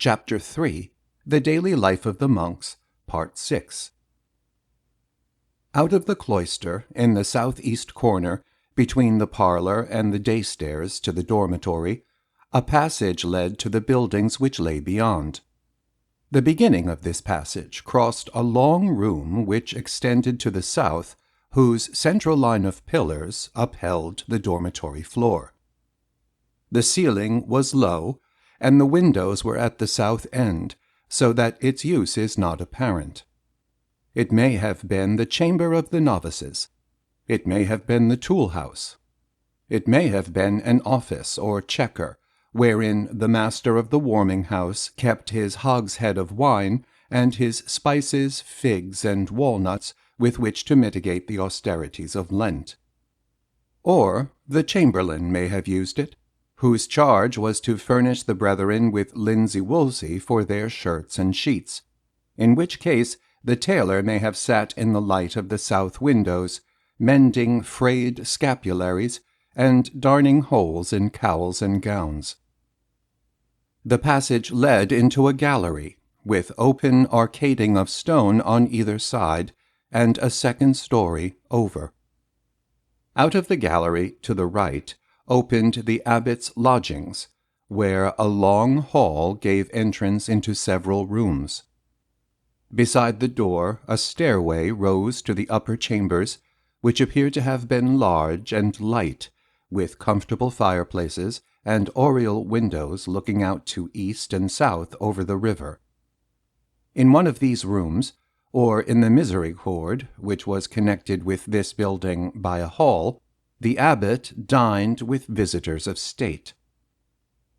Chapter 3, The Daily Life of the Monks, Part 6. Out of the cloister, in the southeast corner, between the parlor and the day stairs to the dormitory, a passage led to the buildings which lay beyond. The beginning of this passage crossed a long room which extended to the south, whose central line of pillars upheld the dormitory floor. The ceiling was low, and the windows were at the south end, so that its use is not apparent. It may have been the chamber of the novices. It may have been the tool-house. It may have been an office or checker, wherein the master of the warming-house kept his hogshead of wine and his spices, figs, and walnuts with which to mitigate the austerities of Lent. Or the chamberlain may have used it, whose charge was to furnish the brethren with linsey-woolsey for their shirts and sheets, in which case the tailor may have sat in the light of the south windows, mending frayed scapularies and darning holes in cowls and gowns. The passage led into a gallery, with open arcading of stone on either side, and a second story over. Out of the gallery to the right opened the abbot's lodgings, where a long hall gave entrance into several rooms. Beside the door a stairway rose to the upper chambers, which appeared to have been large and light, with comfortable fireplaces and oriel windows looking out to east and south over the river. In one of these rooms, or in the misericord, which was connected with this building by a hall, the abbot dined with visitors of state.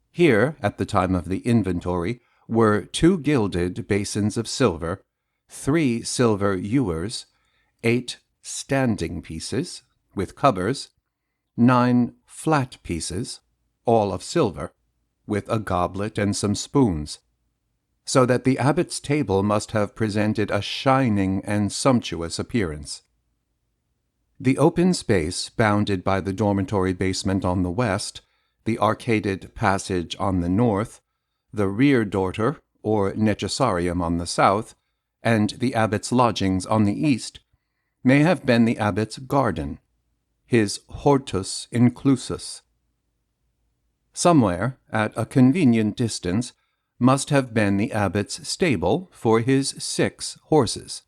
Here, at the time of the inventory, were 2 gilded basins of silver, 3 silver ewers, 8 standing pieces, with covers, 9 flat pieces, all of silver, with a goblet and some spoons, so that the abbot's table must have presented a shining and sumptuous appearance. The open space bounded by the dormitory basement on the west, the arcaded passage on the north, the rear dorter, or necessarium on the south, and the abbot's lodgings on the east, may have been the abbot's garden, his hortus inclusus. Somewhere, at a convenient distance, must have been the abbot's stable for his 6 horses,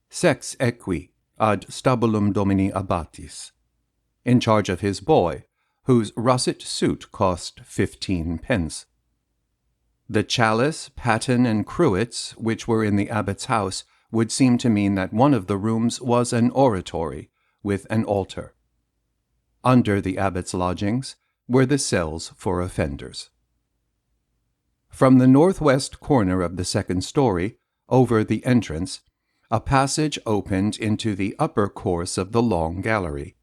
sex equi ad stabulum domini abbatis, in charge of his boy, whose russet suit cost 15 pence. The chalice, paten, and cruets which were in the abbot's house would seem to mean that one of the rooms was an oratory, with an altar. Under the abbot's lodgings were the cells for offenders. From the northwest corner of the second story, over the entrance, a passage opened into the upper course of the long gallery.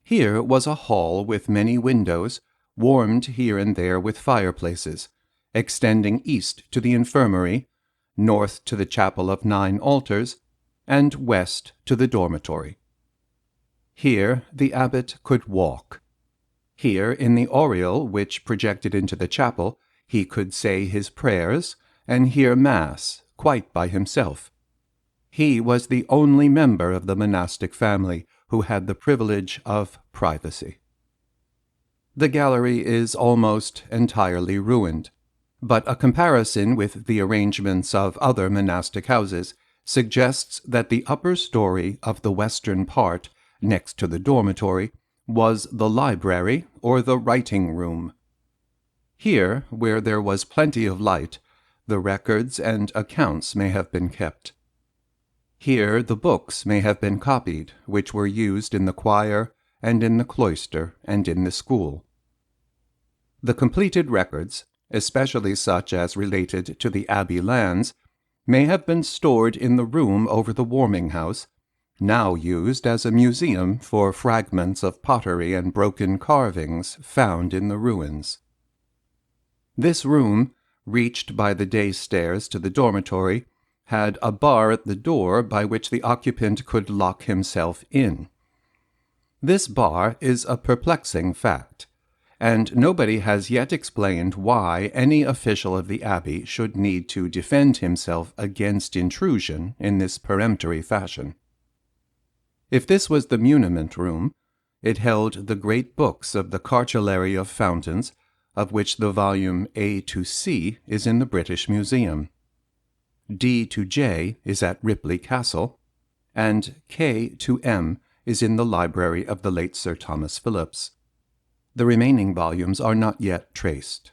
Here was a hall with many windows, warmed here and there with fireplaces, extending east to the infirmary, north to the chapel of 9 altars, and west to the dormitory. Here the abbot could walk. Here, in the oriel which projected into the chapel, he could say his prayers and hear Mass quite by himself. He was the only member of the monastic family who had the privilege of privacy. The gallery is almost entirely ruined, but a comparison with the arrangements of other monastic houses suggests that the upper story of the western part, next to the dormitory, was the library or the writing room. Here, where there was plenty of light, the records and accounts may have been kept. Here the books may have been copied, which were used in the choir and in the cloister and in the school. The completed records, especially such as related to the abbey lands, may have been stored in the room over the warming-house, now used as a museum for fragments of pottery and broken carvings found in the ruins. This room, reached by the day stairs to the dormitory, had a bar at the door by which the occupant could lock himself in. This bar is a perplexing fact, and nobody has yet explained why any official of the abbey should need to defend himself against intrusion in this peremptory fashion. If this was the muniment room, it held the great books of the Cartulary of Fountains, of which the volume A to C is in the British Museum. D to J is at Ripley Castle, and K to M is in the library of the late Sir Thomas Phillips. The remaining volumes are not yet traced.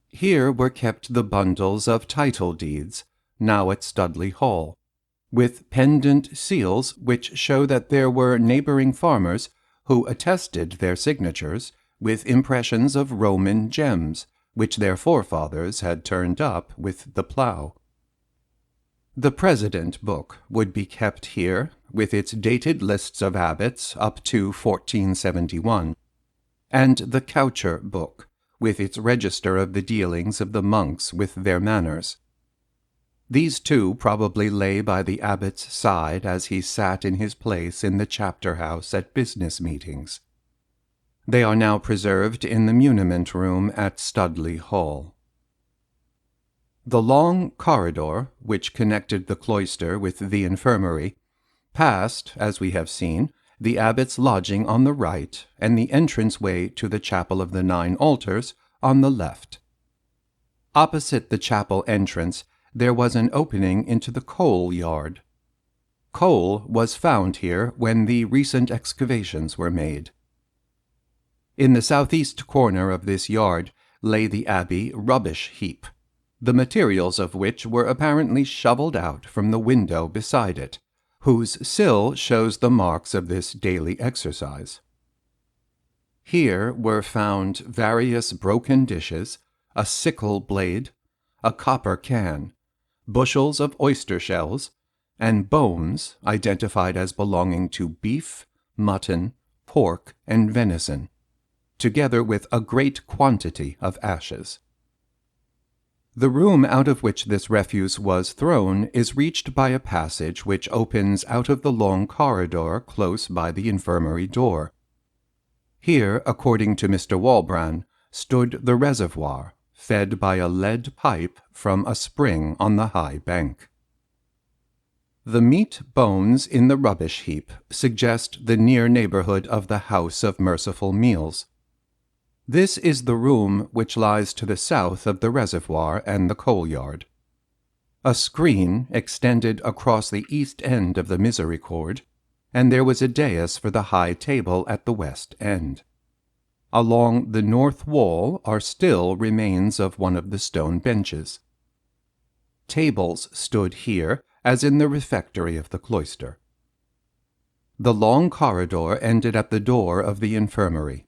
Here were kept the bundles of title deeds, now at Studley Hall, with pendant seals which show that there were neighboring farmers who attested their signatures with impressions of Roman gems, which their forefathers had turned up with the plough. The President book would be kept here, with its dated lists of abbots up to 1471, and the Coucher book, with its register of the dealings of the monks with their manors. These two probably lay by the abbot's side as he sat in his place in the chapter house at business meetings. They are now preserved in the muniment room at Studley Hall. The long corridor, which connected the cloister with the infirmary, passed, as we have seen, the abbot's lodging on the right and the entrance-way to the Chapel of the Nine Altars on the left. Opposite the chapel entrance there was an opening into the coal yard. Coal was found here when the recent excavations were made. In the southeast corner of this yard lay the abbey rubbish heap, the materials of which were apparently shoveled out from the window beside it, whose sill shows the marks of this daily exercise. Here were found various broken dishes, a sickle blade, a copper can, bushels of oyster shells, and bones identified as belonging to beef, mutton, pork, and venison, together with a great quantity of ashes. The room out of which this refuse was thrown is reached by a passage which opens out of the long corridor close by the infirmary door. Here, according to Mr. Walbran, stood the reservoir, fed by a lead pipe from a spring on the high bank. The meat bones in the rubbish heap suggest the near neighborhood of the House of Merciful Meals. This is the room which lies to the south of the reservoir and the coal yard. A screen extended across the east end of the misericord, and there was a dais for the high table at the west end. Along the north wall are still remains of one of the stone benches. Tables stood here, as in the refectory of the cloister. The long corridor ended at the door of the infirmary.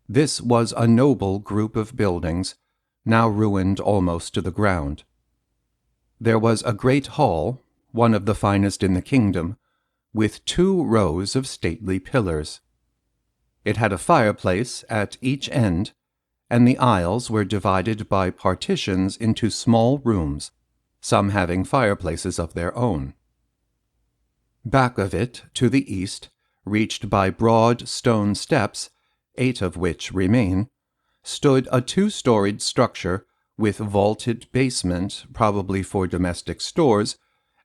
This was a noble group of buildings, now ruined almost to the ground. There was a great hall, one of the finest in the kingdom, with 2 rows of stately pillars. It had a fireplace at each end, and the aisles were divided by partitions into small rooms, some having fireplaces of their own. Back of it, to the east, reached by broad stone steps, 8 of which remain, stood a 2-storied structure with vaulted basement, probably for domestic stores,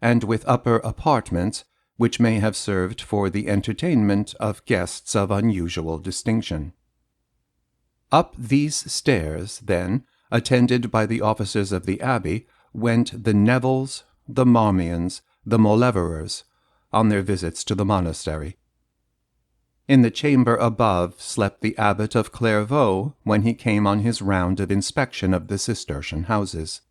and with upper apartments, which may have served for the entertainment of guests of unusual distinction. Up these stairs, then, attended by the officers of the abbey, went the Nevilles, the Marmions, the Mauleverers, on their visits to the monastery. In the chamber above slept the abbot of Clairvaux when he came on his round of inspection of the Cistercian houses.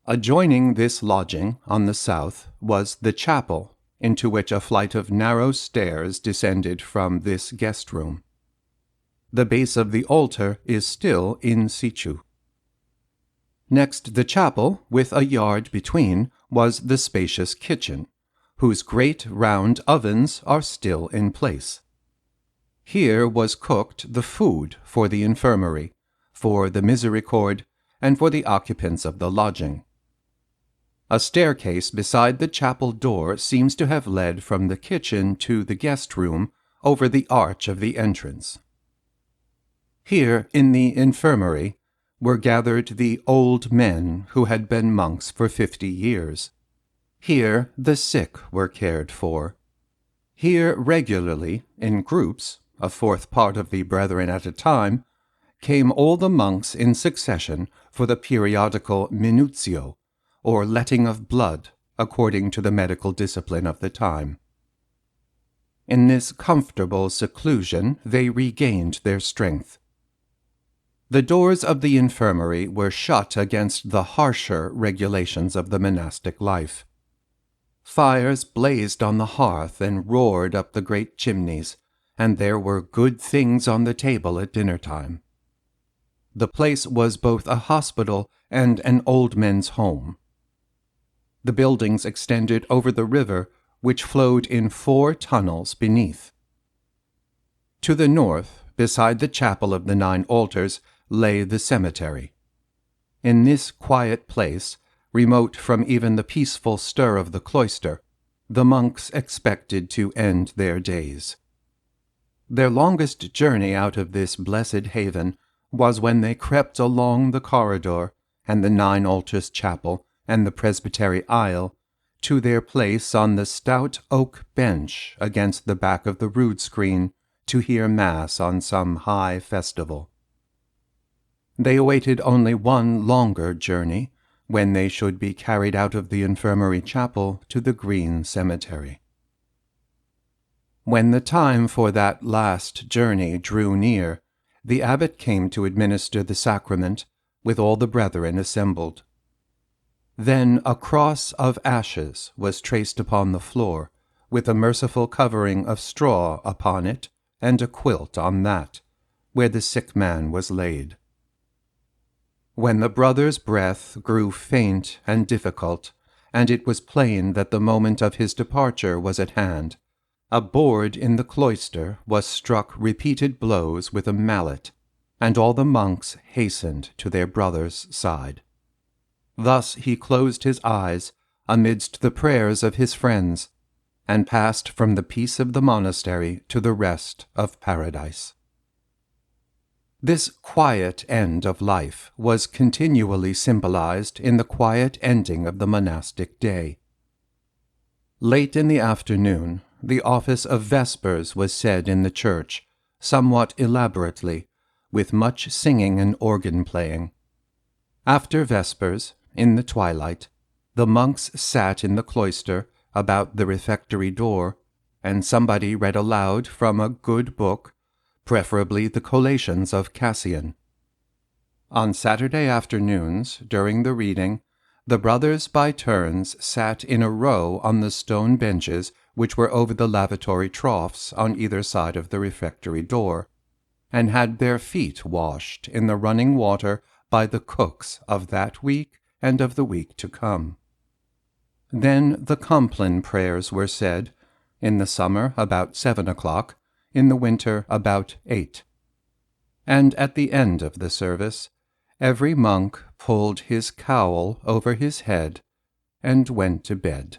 Adjoining this lodging, on the south, was the chapel, into which a flight of narrow stairs descended from this guest-room. The base of the altar is still in situ. Next the chapel, with a yard between, was the spacious kitchen, whose great round ovens are still in place. Here was cooked the food for the infirmary, for the misericord, and for the occupants of the lodging. A staircase beside the chapel door seems to have led from the kitchen to the guest-room over the arch of the entrance. Here, in the infirmary, were gathered the old men who had been monks for 50 years. Here the sick were cared for. Here regularly, in groups, a fourth part of the brethren at a time, came all the monks in succession for the periodical minutio, or letting of blood, according to the medical discipline of the time. In this comfortable seclusion they regained their strength. The doors of the infirmary were shut against the harsher regulations of the monastic life. Fires blazed on the hearth and roared up the great chimneys, and there were good things on the table at dinner-time. The place was both a hospital and an old men's home. The buildings extended over the river, which flowed in 4 tunnels beneath. To the north, beside the chapel of the 9 altars, lay the cemetery. In this quiet place, remote from even the peaceful stir of the cloister, the monks expected to end their days. Their longest journey out of this blessed haven was when they crept along the corridor and the 9 altars chapel and the presbytery aisle to their place on the stout oak bench against the back of the rood screen to hear Mass on some high festival. They awaited only one longer journey, when they should be carried out of the infirmary chapel to the green cemetery. When the time for that last journey drew near, the abbot came to administer the sacrament, with all the brethren assembled. Then a cross of ashes was traced upon the floor, with a merciful covering of straw upon it, and a quilt on that, where the sick man was laid. When the brother's breath grew faint and difficult, and it was plain that the moment of his departure was at hand, a board in the cloister was struck repeated blows with a mallet, and all the monks hastened to their brother's side. Thus he closed his eyes amidst the prayers of his friends, and passed from the peace of the monastery to the rest of paradise. This quiet end of life was continually symbolized in the quiet ending of the monastic day. Late in the afternoon, the office of Vespers was said in the church, somewhat elaborately, with much singing and organ playing. After Vespers, in the twilight, the monks sat in the cloister about the refectory door, and somebody read aloud from a good book, preferably the collations of Cassian. On Saturday afternoons, during the reading, the brothers by turns sat in a row on the stone benches which were over the lavatory troughs on either side of the refectory door, and had their feet washed in the running water by the cooks of that week and of the week to come. Then the Compline prayers were said, in the summer about 7 o'clock, in the winter about 8. And at the end of the service, every monk pulled his cowl over his head and went to bed.